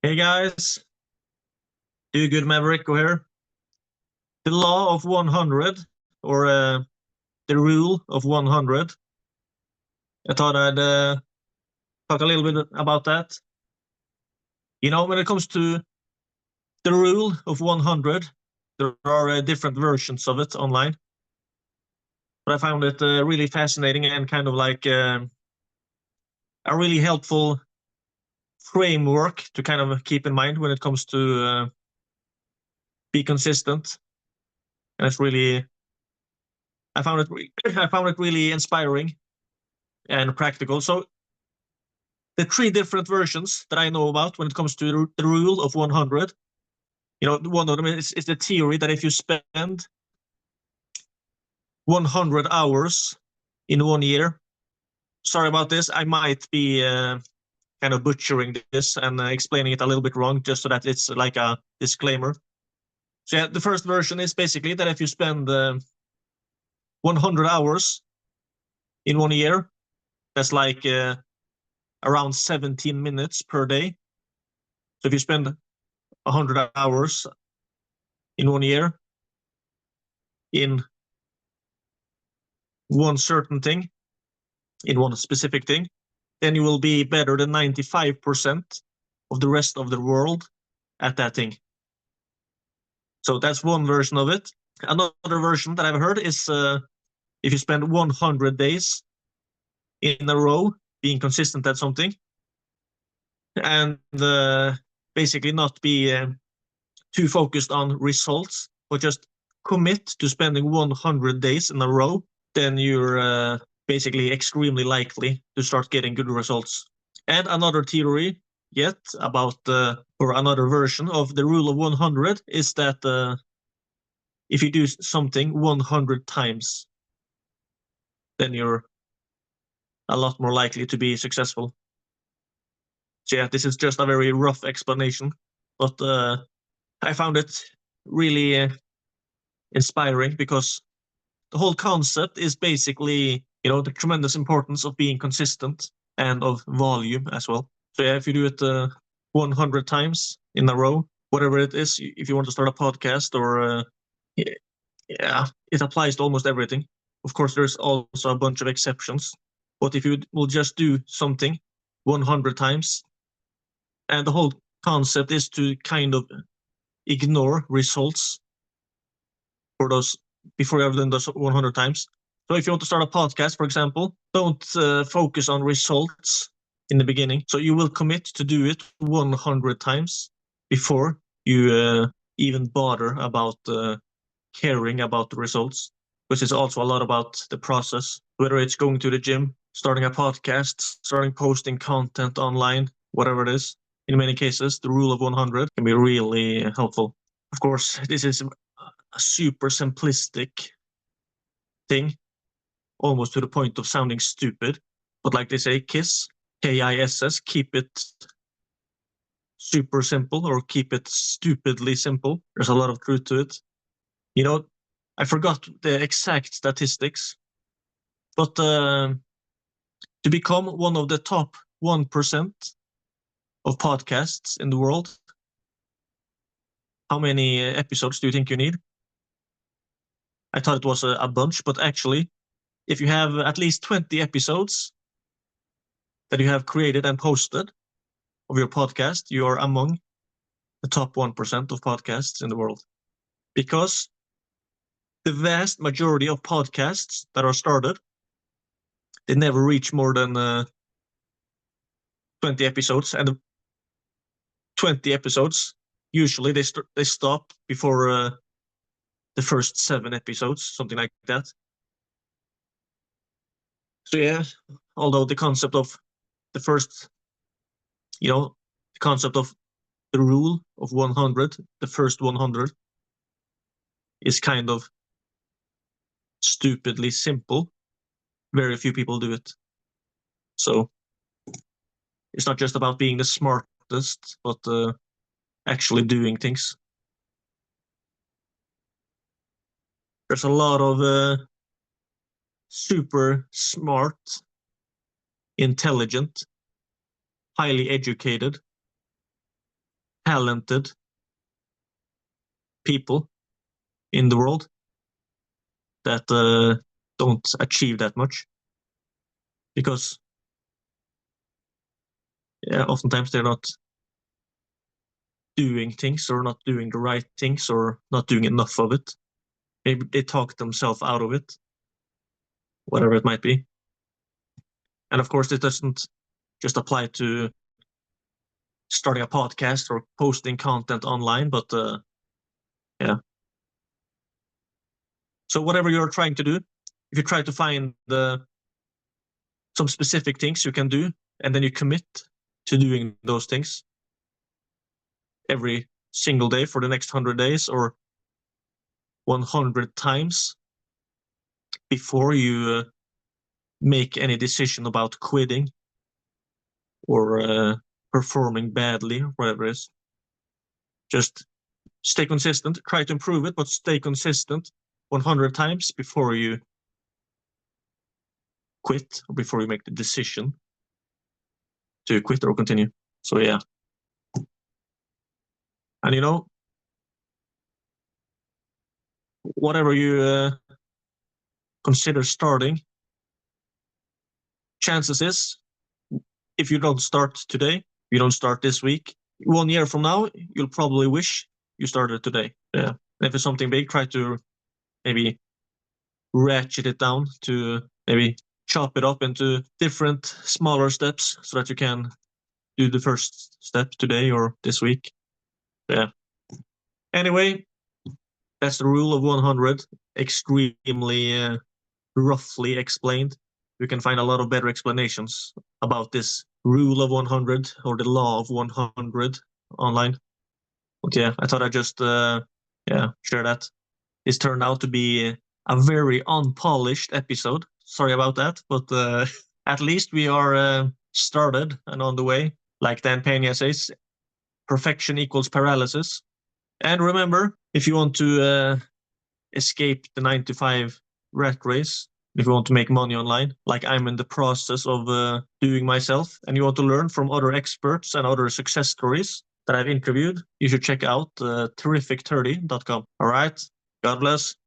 Hey guys, do good Maverick here. The law of 100, or the rule of 100. I thought I'd talk a little bit about that. When it comes to the rule of 100, there are different versions of it online. But I found it really fascinating and kind of like a really helpful framework to kind of keep in mind when it comes to be consistent. And it's really, I found it really inspiring and practical. So the three different versions that I know about when it comes to the rule of 100. One of them is the theory that if you spend 100 hours in 1 year, sorry about this, I might be kind of butchering this and explaining it a little bit wrong, just so that it's like a disclaimer. So yeah, the first version is basically that if you spend 100 hours in 1 year, that's like around 17 minutes per day. So if you spend 100 hours in 1 year in one certain thing, in one specific thing, then you will be better than 95% of the rest of the world at that thing. So that's one version of it. Another version that I've heard is if you spend 100 days in a row being consistent at something, and basically not be too focused on results, but just commit to spending 100 days in a row, then you're basically extremely likely to start getting good results. And another theory yet about or another version of the rule of 100 is that if you do something 100 times, then you're a lot more likely to be successful. So yeah, this is just a very rough explanation, but I found it really inspiring because the whole concept is basically, the tremendous importance of being consistent and of volume as well. So yeah, if you do it 100 times in a row, whatever it is, if you want to start a podcast or yeah, it applies to almost everything. Of course, there's also a bunch of exceptions, but if you will just do something 100 times, and the whole concept is to kind of ignore results for those before you have done those 100 times. So if you want to start a podcast, for example, don't focus on results in the beginning. So you will commit to do it 100 times before you even bother about caring about the results, which is also a lot about the process, whether it's going to the gym, starting a podcast, starting posting content online, whatever it is. In many cases, the rule of 100 can be really helpful. Of course, this is a super simplistic thing, almost to the point of sounding stupid. But like they say, KISS, KISS, keep it super simple or keep it stupidly simple. There's a lot of truth to it. I forgot the exact statistics, but to become one of the top 1% of podcasts in the world, how many episodes do you think you need? I thought it was a bunch, but actually, if you have at least 20 episodes that you have created and posted of your podcast, you are among the top 1% of podcasts in the world. Because the vast majority of podcasts that are started, they never reach more than 20 episodes. And 20 episodes, usually they stop before the first 7 episodes, something like that. So yeah, although the concept of the first, the concept of the rule of 100, the first 100, is kind of stupidly simple. Very few people do it. So it's not just about being the smartest, but actually doing things. There's a lot of super smart, intelligent, highly educated, talented people in the world that don't achieve that much, because oftentimes they're not doing things, or not doing the right things, or not doing enough of it. Maybe they talk themselves out of it, whatever it might be. And of course, it doesn't just apply to starting a podcast or posting content online, but yeah. So whatever you're trying to do, if you try to find some specific things you can do, and then you commit to doing those things every single day for the next 100 days or 100 times before you make any decision about quitting or performing badly, whatever it is. Just stay consistent, try to improve it, but stay consistent 100 times before you quit, or before you make the decision to quit or continue. So yeah. And you know, whatever you consider starting, chances is, if you don't start today, you don't start this week, 1 year from now, you'll probably wish you started today. Yeah. And if it's something big, try to maybe ratchet it down, to maybe chop it up into different smaller steps so that you can do the first step today or this week. Yeah. Anyway, that's the rule of 100. Extremely roughly explained. You can find a lot of better explanations about this rule of 100 or the law of 100 online. But yeah, I thought I'd just share that. This turned out to be a very unpolished episode. Sorry about that, but at least we are started and on the way. Like Dan Pena says, perfection equals paralysis. And remember, if you want to escape the 9-to-5 rat race, if you want to make money online, like I'm in the process of doing myself, and you want to learn from other experts and other success stories that I've interviewed, you should check out terrific30.com. All right, God bless.